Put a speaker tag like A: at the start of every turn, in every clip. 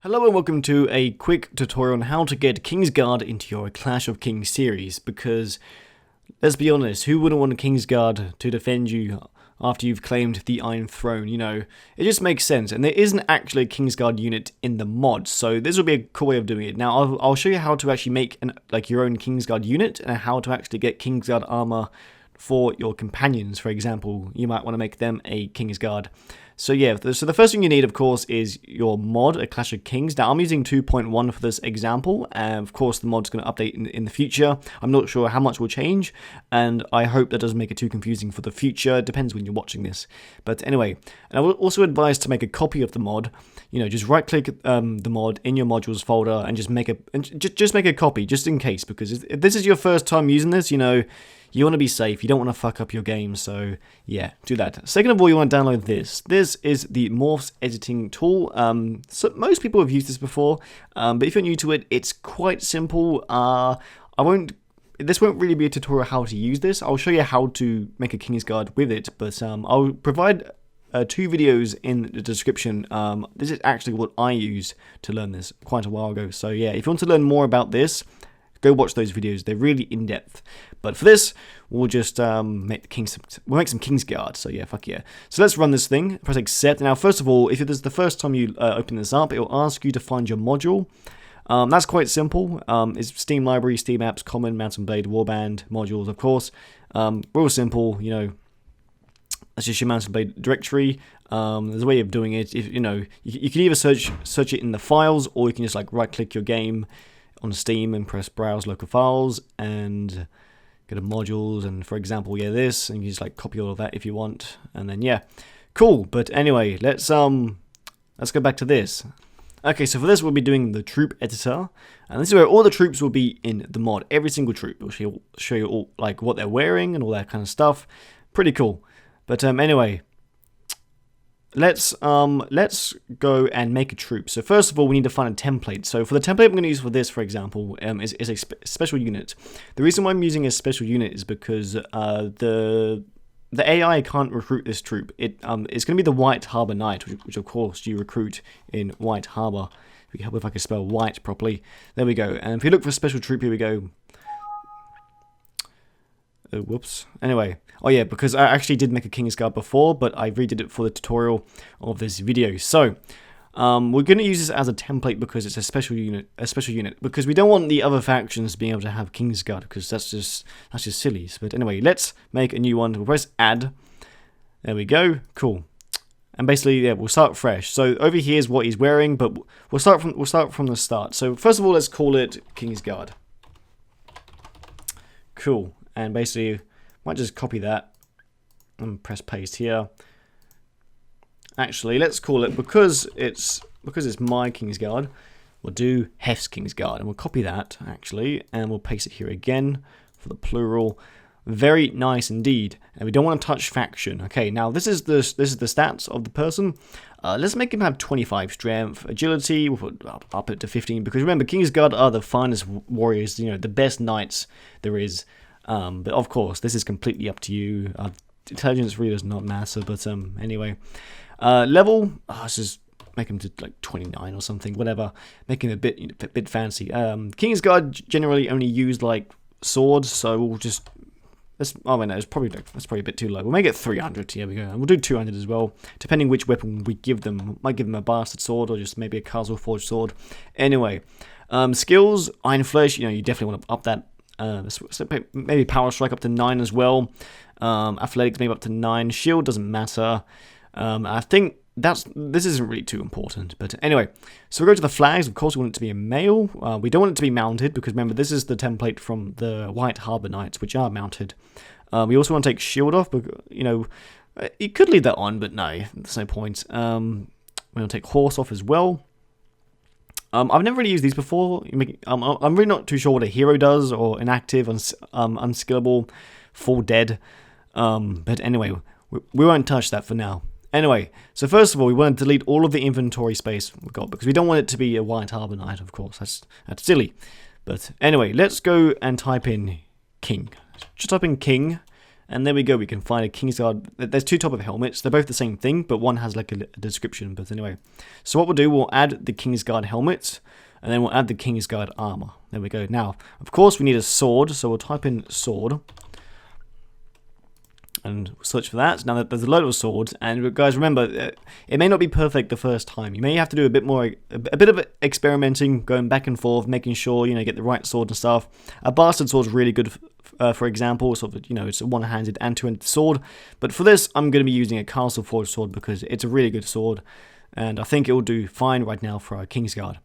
A: Hello and welcome to a quick tutorial on how to get Kingsguard into your Clash of Kings series, because, let's be honest, who wouldn't want a Kingsguard to defend you after you've claimed the Iron Throne? You know, it just makes sense, and there isn't actually a Kingsguard unit in the mod, so this will be a cool way of doing it. Now, I'll show you how to actually make your own Kingsguard unit, and how to actually get Kingsguard armor for your companions. For example, you might want to make them a Kingsguard. So yeah, so the first thing you need, of course, is your mod, a Clash of Kings. Now, I'm using 2.1 for this example, and of course the mod's going to update in the future. I'm not sure how much will change, and I hope that doesn't make it too confusing for the future. It depends when you're watching this. But anyway, and I will also advise to make a copy of the mod. You know, just right-click the mod in your modules folder and just make a copy, just in case, because if this is your first time using this, you know, you want to be safe, you don't want to fuck up your game, so yeah, do that. Second of all, you want to download this. This is the Morphs editing tool. So most people have used this before, but if you're new to it, it's quite simple. This won't really be a tutorial how to use this. I'll show you how to make a Kingsguard with it, but I'll provide 2 videos in the description. This is actually what I used to learn this quite a while ago, so yeah, if you want to learn more about this, go watch those videos. They're really in depth. But for this, we'll just make some Kingsguard. So yeah, fuck yeah. So let's run this thing. Press accept. Now, first of all, if this is the first time you open this up, it will ask you to find your module. That's quite simple. It's Steam Library, Steam Apps, Common, Mountain Blade, Warband modules, of course. Real simple. You know, that's just your Mountain Blade directory. There's a way of doing it. If you know, you can either search it in the files, or you can just like right-click your game on Steam and press browse local files and go to modules, and for example, yeah, this, and you just like copy all of that if you want, and then yeah, cool. But anyway, let's go back to this. Okay, so for this we'll be doing the troop editor, and this is where all the troops will be in the mod. Every single troop will show you all like what they're wearing and all that kind of stuff. Pretty cool. But anyway, let's go and make a troop. So first of all, we need to find a template. So for the template I'm going to use for this, for example, is a special unit. The reason why I'm using a special unit is because the AI can't recruit this troop. It's going to be the White Harbor Knight, which of course you recruit in White Harbor. If I can spell white properly. There we go. And if you look for special troop, here we go. Oh, whoops. Anyway, oh yeah, because I actually did make a Kingsguard before, but I redid it for the tutorial of this video. So, we're going to use this as a template because it's a special unit, because we don't want the other factions being able to have Kingsguard, because that's just silly. But anyway, let's make a new one. We'll press add. There we go. Cool. And basically, yeah, we'll start fresh. So over here is what he's wearing, but we'll start from the start. So first of all, let's call it Kingsguard. Cool. And basically, might just copy that and press paste here. Actually, let's call it, because it's my Kingsguard, we'll do Heph's Kingsguard, and we'll copy that actually, and we'll paste it here again for the plural. Very nice indeed. And we don't want to touch faction. Okay, now this is the stats of the person. Let's make him have 25 strength, agility. We'll put up it to 15, because remember, Kingsguard are the finest warriors. You know, the best knights there is. But of course, this is completely up to you. Intelligence really does not matter, but anyway. Level, let's just make him to like 29 or something, whatever. Make him a bit fancy. Kingsguard generally only use like swords, so we'll just... that's probably a bit too low. We'll make it 300, here we go. And we'll do 200 as well, depending which weapon we give them. Might give them a bastard sword, or just maybe a castle forged sword. Anyway, skills, Iron Flesh, you know, you definitely want to up that. So maybe Power Strike up to 9 as well. Athletics maybe up to 9. Shield doesn't matter. I think this isn't really too important. But anyway, so we go to the flags. Of course, we want it to be a male. We don't want it to be mounted, because remember, this is the template from the White Harbor Knights, which are mounted. We also want to take shield off, but you know, you could leave that on, but no, there's no point. We want to take horse off as well. I've never really used these before. I'm really not too sure what a hero does, or inactive, unskillable, fall dead. But anyway, we won't touch that for now. Anyway, so first of all, we want to delete all of the inventory space we've got, because we don't want it to be a White Harbor Knight, of course. That's silly. But anyway, let's go and type in King. Just type in King, And there we go, we can find a Kingsguard. There's 2 type of helmets. They're both the same thing, but one has like a description. But anyway, so what we'll do, we'll add the Kingsguard helmet, and then we'll add the Kingsguard armor. There we go. Now, of course, we need a sword, so we'll type in sword. And search for that. Now there's a load of swords, and guys, remember, it may not be perfect the first time. You may have to do a bit of experimenting, going back and forth, making sure get the right sword and stuff. A bastard sword is really good, for example, sort of it's a one-handed and two-handed sword. But for this, I'm going to be using a castle forged sword because it's a really good sword, and I think it will do fine right now for our Kingsguard.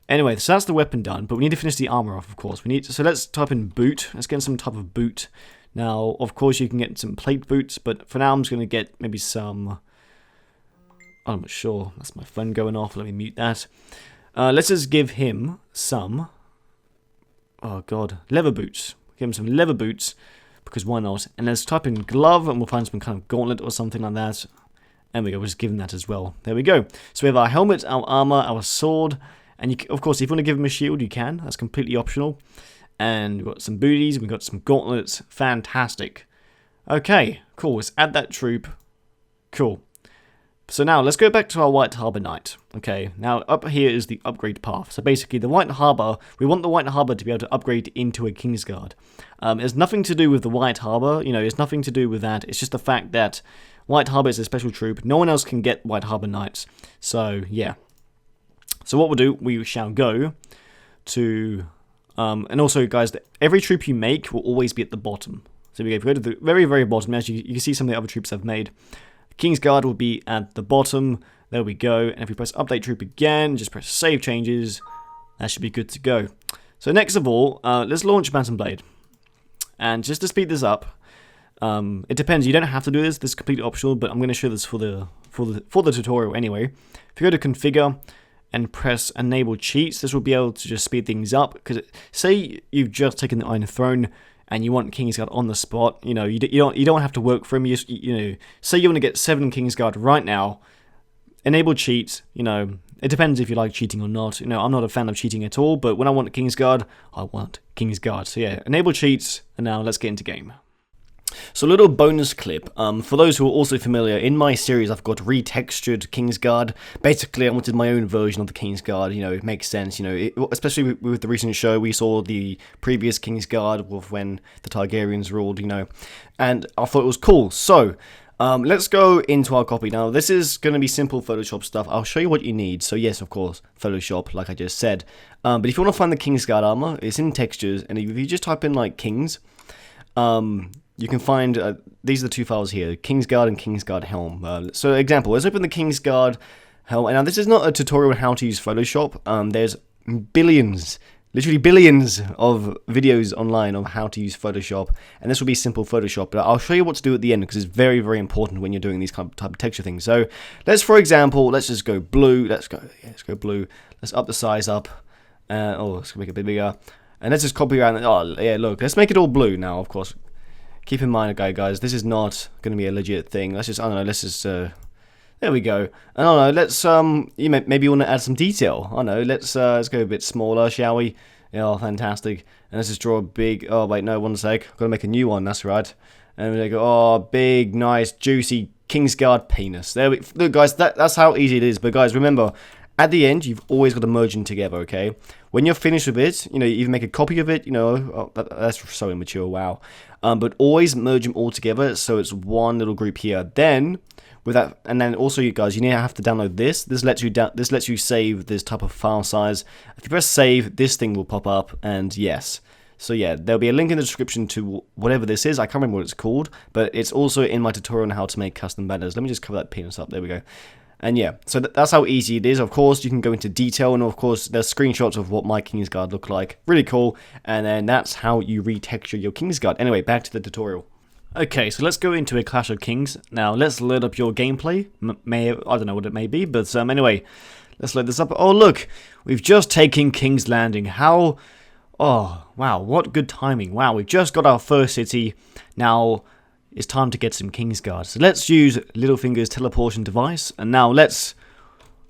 A: Anyway, so that's the weapon done, but we need to finish the armor off, of course. So let's type in boot. Let's get some type of boot. Now, of course, you can get some plate boots, but for now, I'm just going to get maybe some... I'm not sure. That's my phone going off. Let me mute that. Let's just give him some... Oh, God. Leather boots. Give him some leather boots, because why not? And let's type in glove, and we'll find some kind of gauntlet or something like that. And we go. We'll just give him that as well. There we go. So we have our helmet, our armor, our sword, and of course, if you want to give him a shield, you can. That's completely optional. And we've got some booties, we've got some gauntlets. Fantastic. Okay, cool. Let's add that troop. Cool. So now, let's go back to our White Harbour Knight. Okay, now up here is the upgrade path. So basically, the White Harbour, we want the White Harbour to be able to upgrade into a Kingsguard. It's nothing to do with the White Harbour, it's nothing to do with that. It's just the fact that White Harbour is a special troop. No one else can get White Harbour Knights. So, yeah. So what we'll do, we shall go to... and also, guys, every troop you make will always be at the bottom. So if we go to the very, very bottom, as you can see some of the other troops I've made. Kingsguard will be at the bottom. There we go. And if we press update troop again, just press save changes, that should be good to go. So next of all, let's launch Bantam Blade. And just to speed this up, it depends. You don't have to do this. This is completely optional, but I'm going to show this for the tutorial anyway. If you go to configure and press enable cheats, this will be able to just speed things up. Because say you've just taken the Iron Throne and you want Kingsguard on the spot, you don't have to work for him. Say you want to get 7 Kingsguard right now. Enable cheats. It depends if you like cheating or not. I'm not a fan of cheating at all, but when I want Kingsguard, I want Kingsguard. So yeah, enable cheats, and now let's get into game. So a little bonus clip, for those who are also familiar, in my series I've got retextured Kingsguard. Basically I wanted my own version of the Kingsguard, it makes sense, especially with the recent show we saw the previous Kingsguard with when the Targaryens ruled, and I thought it was cool. So, let's go into our copy. Now this is going to be simple Photoshop stuff. I'll show you what you need. So yes, of course, Photoshop, like I just said. But if you want to find the Kingsguard armor, it's in textures, and if you just type in like Kings, you can find, these are the 2 files here, Kingsguard and Kingsguard Helm. So example, let's open the Kingsguard Helm. And now this is not a tutorial on how to use Photoshop. There's billions, literally billions of videos online of how to use Photoshop. And this will be simple Photoshop. But I'll show you what to do at the end because it's very, very important when you're doing these type of texture things. So for example, let's just go blue. Let's go blue. Let's up the size up. Let's make it a bit bigger. And let's just copy around. Oh, yeah, look, let's make it all blue now, of course. Keep in mind, guys, this is not going to be a legit thing. Let's just, there we go. And let's, maybe you want to add some detail. Let's go a bit smaller, shall we? Yeah, fantastic. And let's just draw a big, oh, wait, no, one sec. I've got to make a new one, that's right. And we go, oh, big, nice, juicy Kingsguard penis. There we, look, guys, that's how easy it is. But, guys, remember, at the end, you've always got to merge them together, okay? When you're finished with it, you even make a copy of it, that's so immature, wow. But always merge them all together, so it's one little group here. Then, with that, and then also, you guys, you have to download this. This lets you save this type of file size. If you press save, this thing will pop up, and yes. So yeah, there'll be a link in the description to whatever this is. I can't remember what it's called, but it's also in my tutorial on how to make custom banners. Let me just cover that penis up. There we go. And yeah, so that's how easy it is. Of course, you can go into detail, and of course, there's screenshots of what my Kingsguard look like. Really cool. And then that's how you retexture your Kingsguard. Anyway, back to the tutorial. Okay, so let's go into a Clash of Kings. Now, let's load up your gameplay. I don't know what it may be, but anyway, let's load this up. Oh, look, we've just taken King's Landing. How... Oh, wow, what good timing. Wow, we've just got our first city. Now... it's time to get some Kingsguard. So let's use Littlefinger's teleportation device. And now let's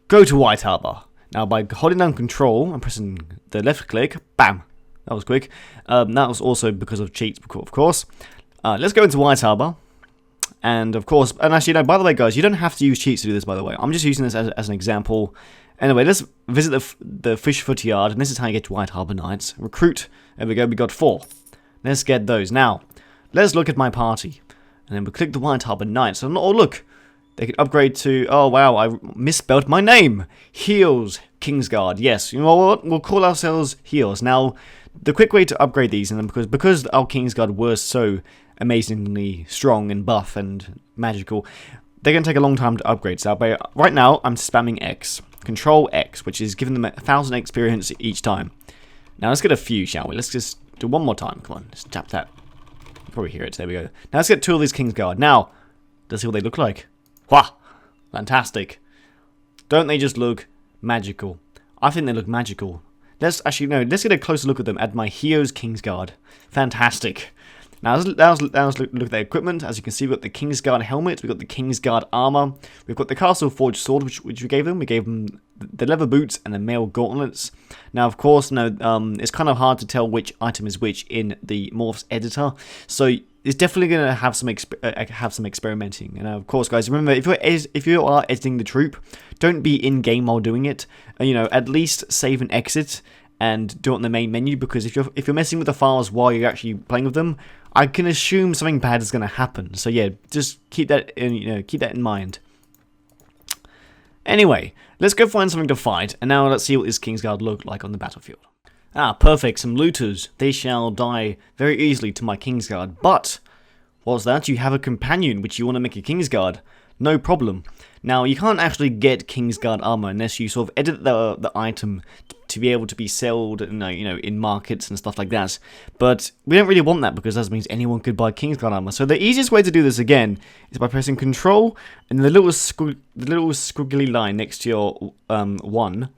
A: go to White Harbour. Now by holding down control and pressing the left click, bam. That was quick. That was also because of cheats, of course. Let's go into White Harbour. And of course, and actually, no, by the way, guys, you don't have to use cheats to do this, by the way. I'm just using this as an example. Anyway, let's visit the Fishfoot Yard, and this is how you get to White Harbour Knights. Recruit, there we go, we got 4. Let's get those. Now, let's look at my party. And then we click the White Harbour Knights. And oh, look, they can upgrade to, oh wow, I misspelled my name. Heels, Kingsguard, yes. You know what, we'll call ourselves Heels. Now, the quick way to upgrade these, and because our Kingsguard were so amazingly strong and buff and magical, they're going to take a long time to upgrade. So right now, I'm spamming X. Control X, which is giving them 1,000 experience each time. Now let's get a few, shall we? Let's just do one more time. Come on, let's tap that. You probably hear it. There we go. Now let's get 2 of these Kingsguard. Now, let's see what they look like. Wah! Fantastic. Don't they just look magical? I think they look magical. Let's actually, no, let's get a closer look at them at my Hero's Kingsguard. Fantastic. Now, let's look at their equipment. As you can see, we've got the Kingsguard helmet, we've got the Kingsguard armor, we've got the Castle Forged sword, which we gave them. We gave them the leather boots and the mail gauntlets. Now, of course, it's kind of hard to tell which item is which in the Morphs Editor, so it's definitely going to have some experimenting. And of course, guys, remember, if you are editing the troop, don't be in game while doing it. At least save and exit and do it on the main menu, because if you're messing with the files while you're actually playing with them, I can assume something bad is going to happen. So yeah, just keep that in mind. Anyway, let's go find something to fight, and now let's see what this Kingsguard look like on the battlefield. Ah, perfect, some looters. They shall die very easily to my Kingsguard. But what's that? You have a companion which you want to make a Kingsguard. No problem. Now, you can't actually get Kingsguard armor unless you sort of edit the item to be able to be sold, in markets and stuff like that. But we don't really want that, because that means anyone could buy Kingsguard armor. So the easiest way to do this again is by pressing Control and the little squiggly line next to your 1.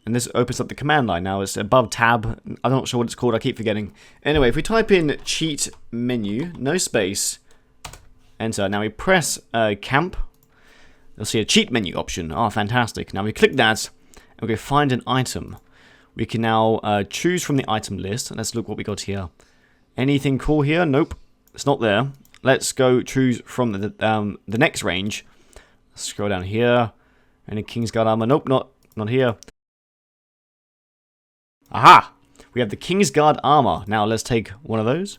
A: And this opens up the command line. Now it's above tab. I'm not sure what it's called. I keep forgetting. Anyway, if we type in cheat menu, no space, enter. Now we press camp. You'll see a cheat menu option. Oh, fantastic. Now we click that, and we go find an item. We can now choose from the item list. Let's look what we got here. Anything cool here? Nope, it's not there. Let's go choose from the next range. Scroll down here. Any Kingsguard armor? Nope, not here. Aha! We have the Kingsguard armor. Now let's take one of those.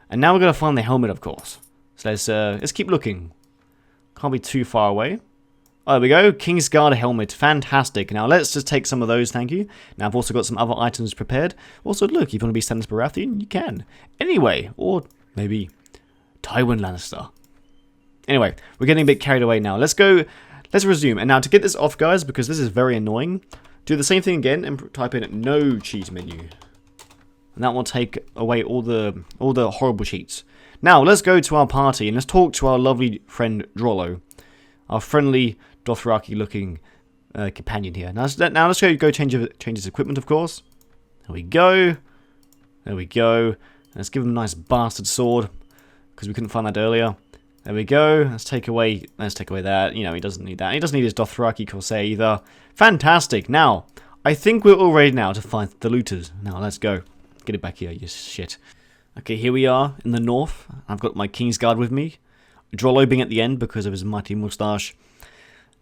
A: And now we're going to find the helmet, of course. So let's keep looking. Can't be too far away. Oh, there we go. Kingsguard helmet. Fantastic. Now, let's just take some of those, thank you. Now, I've also got some other items prepared. Also, look, if you want to be Stannis Baratheon, you can. Anyway, or maybe Tywin Lannister. Anyway, we're getting a bit carried away now. Let's resume. And now, to get this off, guys, because this is very annoying, do the same thing again and type in no cheat menu. And that will take away all the horrible cheats. Now, let's go to our party and let's talk to our lovely friend Drollo. Our friendly Dothraki-looking companion here. Now let's go change his equipment, of course. There we go. There we go. Let's give him a nice bastard sword, because we couldn't find that earlier. There we go. Let's take away that. He doesn't need that. He doesn't need his Dothraki corsair either. Fantastic. Now, I think we're all ready now to find the looters. Now, let's go. Get it back here, you shit. Okay, here we are in the north. I've got my Kingsguard with me. Drollo being at the end because of his mighty moustache.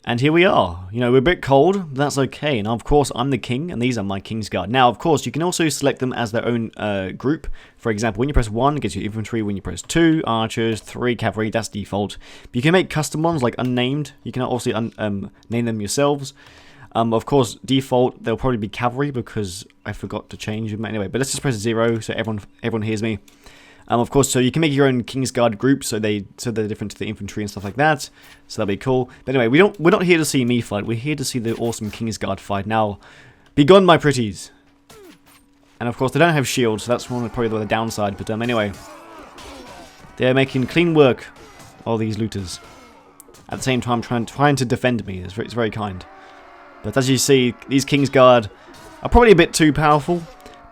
A: And here we are. We're a bit cold, but that's okay. And of course, I'm the king, and these are my Kingsguard. Now, of course, you can also select them as their own group. For example, when you press 1, it gives you infantry. When you press 2, archers, 3, cavalry. That's default. But you can make custom ones, like unnamed. You can also name them yourselves. Of course, default, they'll probably be cavalry, because I forgot to change them. Anyway, but let's just press 0, so everyone hears me. Of course, so you can make your own Kingsguard group, so they're different to the infantry and stuff like that. So that'll be cool. But anyway, we're not here to see me fight. We're here to see the awesome Kingsguard fight. Now, be gone, my pretties. And of course, they don't have shields, so that's probably the downside. But anyway, they're making clean work, all these looters. At the same time, trying to defend me. It's very kind. But as you see, these Kingsguard are probably a bit too powerful.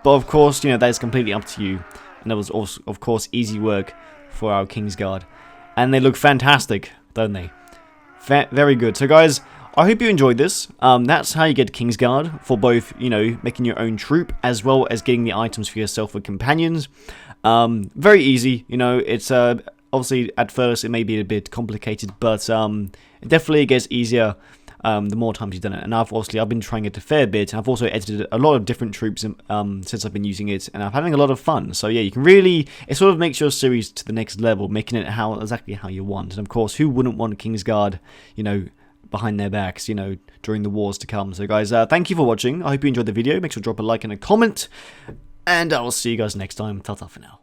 A: But of course, that is completely up to you. And that was also, of course, easy work for our Kingsguard. And they look fantastic, don't they? Very good. So guys, I hope you enjoyed this. That's how you get Kingsguard, for both, you know, making your own troop, as well as getting the items for yourself with companions. Very easy, you know, it's, obviously, at first, it may be a bit complicated, but, it definitely gets easier, the more times you've done it. And I've been trying it a fair bit, and I've also edited a lot of different troops, since I've been using it, and I'm having a lot of fun. So yeah, you can really, it sort of makes your series to the next level, making it exactly how you want. And of course, who wouldn't want Kingsguard, you know, behind their backs, you know, during the wars to come. So guys, thank you for watching. I hope you enjoyed the video. Make sure to drop a like and a comment, and I will see you guys next time. Ta-ta for now.